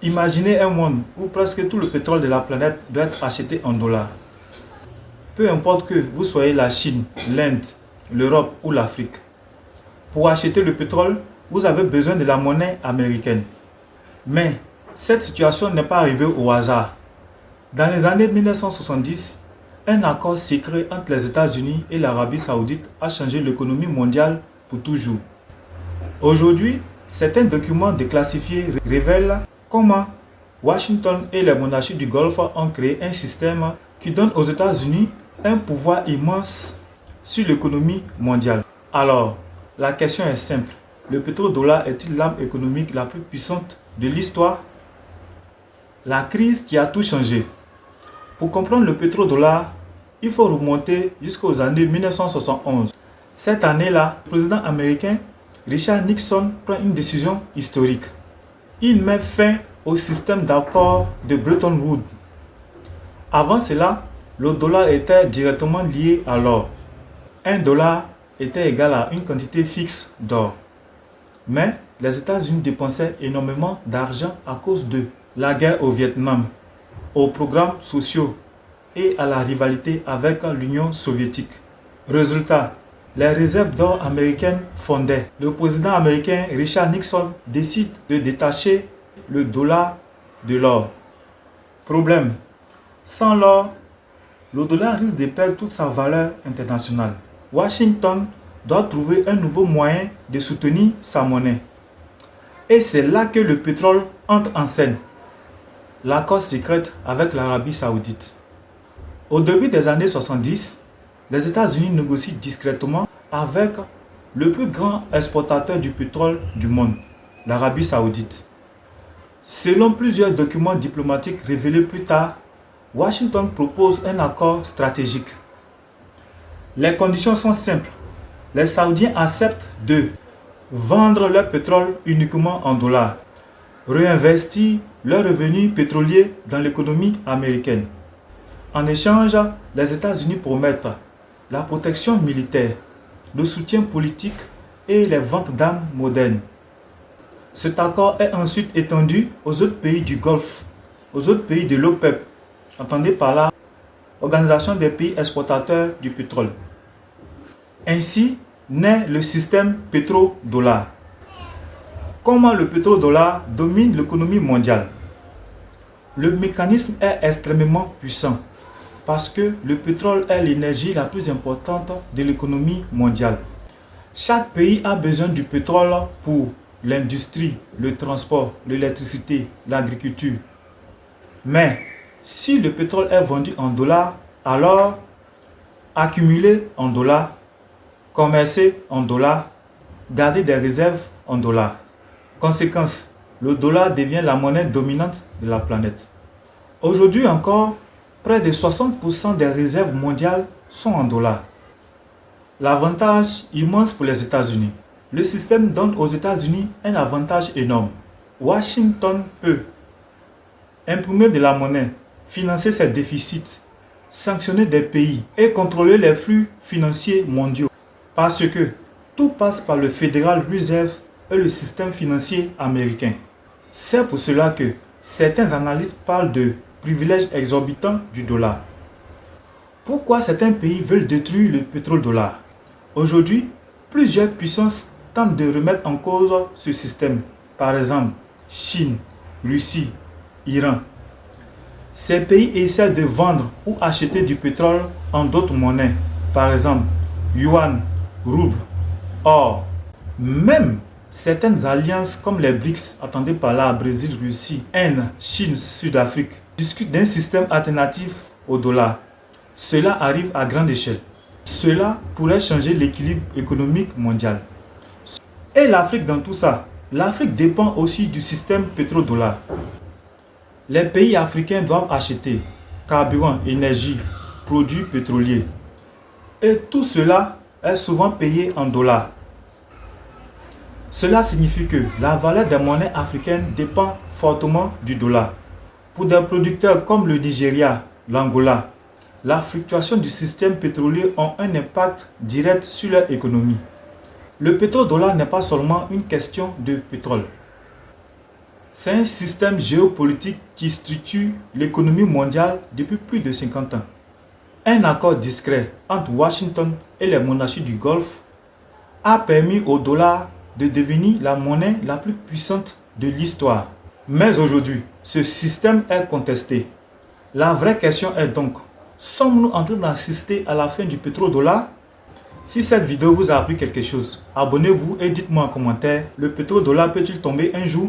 Imaginez un monde où presque tout le pétrole de la planète doit être acheté en dollars. Peu importe que vous soyez la Chine, l'Inde, l'Europe ou l'Afrique. Pour acheter le pétrole, vous avez besoin de la monnaie américaine. Mais cette situation n'est pas arrivée au hasard. Dans les années 1970, un accord secret entre les États-Unis et l'Arabie Saoudite a changé l'économie mondiale pour toujours. Aujourd'hui, certains documents déclassifiés révèlent comment Washington et les monarchies du Golfe ont créé un système qui donne aux États-Unis un pouvoir immense sur l'économie mondiale. Alors, la question est simple. Le pétrodollar est-il l'arme économique la plus puissante de l'histoire? La crise qui a tout changé. Pour comprendre le pétrodollar, il faut remonter jusqu'aux années 1971. Cette année-là, le président américain Richard Nixon prend une décision historique. Il met fin au système d'accord de Bretton Woods. Avant cela, le dollar était directement lié à l'or. Un dollar était égal à une quantité fixe d'or. Mais les États-Unis dépensaient énormément d'argent à cause de la guerre au Vietnam, aux programmes sociaux et à la rivalité avec l'Union soviétique. Résultat, les réserves d'or américaines fondaient. Le président américain Richard Nixon décide de détacher le dollar de l'or. Problème, sans l'or, le dollar risque de perdre toute sa valeur internationale. Washington doit trouver un nouveau moyen de soutenir sa monnaie. Et c'est là que le pétrole entre en scène. L'accord secret avec l'Arabie Saoudite. Au début des années 70, les États-Unis négocient discrètement avec le plus grand exportateur du pétrole du monde, l'Arabie Saoudite. Selon plusieurs documents diplomatiques révélés plus tard, Washington propose un accord stratégique. Les conditions sont simples. Les Saoudiens acceptent de vendre leur pétrole uniquement en dollars, réinvestir leurs revenus pétroliers dans l'économie américaine. En échange, les États-Unis promettent la protection militaire, le soutien politique et les ventes d'armes modernes. Cet accord est ensuite étendu aux autres pays du Golfe, aux autres pays de l'OPEP, entendez par là Organisation des pays exportateurs du pétrole. Ainsi naît le système pétrodollar. Comment le pétrodollar domine l'économie mondiale? Le mécanisme est extrêmement puissant parce que le pétrole est l'énergie la plus importante de l'économie mondiale. Chaque pays a besoin du pétrole pour l'industrie, le transport, l'électricité, l'agriculture. Mais si le pétrole est vendu en dollars, alors accumuler en dollars, commercer en dollars, garder des réserves en dollars. Conséquence, le dollar devient la monnaie dominante de la planète. Aujourd'hui encore, près de 60% des réserves mondiales sont en dollars. L'avantage immense pour les États-Unis. Le système donne aux États-Unis un avantage énorme. Washington peut imprimer de la monnaie, financer ses déficits, sanctionner des pays et contrôler les flux financiers mondiaux. Parce que tout passe par le Federal Reserve et le système financier américain. C'est pour cela que certains analystes parlent de privilèges exorbitants du dollar. Pourquoi certains pays veulent détruire le pétrodollar? Aujourd'hui, plusieurs puissances tentent de remettre en cause ce système. Par exemple, Chine, Russie, Iran. Ces pays essaient de vendre ou acheter du pétrole en d'autres monnaies. Par exemple, yuan, rouble, or. Même certaines alliances comme les BRICS, attendez par là Brésil, Russie, Inde, Chine, Sud-Afrique, discutent d'un système alternatif au dollar. Cela arrive à grande échelle. Cela pourrait changer l'équilibre économique mondial. Et l'Afrique dans tout ça? L'Afrique dépend aussi du système pétrodollar. Les pays africains doivent acheter carburant, énergie, produits pétroliers. Et tout cela est souvent payé en dollars. Cela signifie que la valeur des monnaies africaines dépend fortement du dollar. Pour des producteurs comme le Nigeria, l'Angola, la fluctuation du système pétrolier a un impact direct sur leur économie. Le pétrodollar n'est pas seulement une question de pétrole. C'est un système géopolitique qui structure l'économie mondiale depuis plus de 50 ans. Un accord discret entre Washington et les monarchies du Golfe a permis au dollar de devenir la monnaie la plus puissante de l'histoire. Mais aujourd'hui, ce système est contesté. La vraie question est donc, sommes-nous en train d'assister à la fin du pétrodollar? Si cette vidéo vous a appris quelque chose, abonnez-vous et dites-moi en commentaire, le pétrodollar peut-il tomber un jour?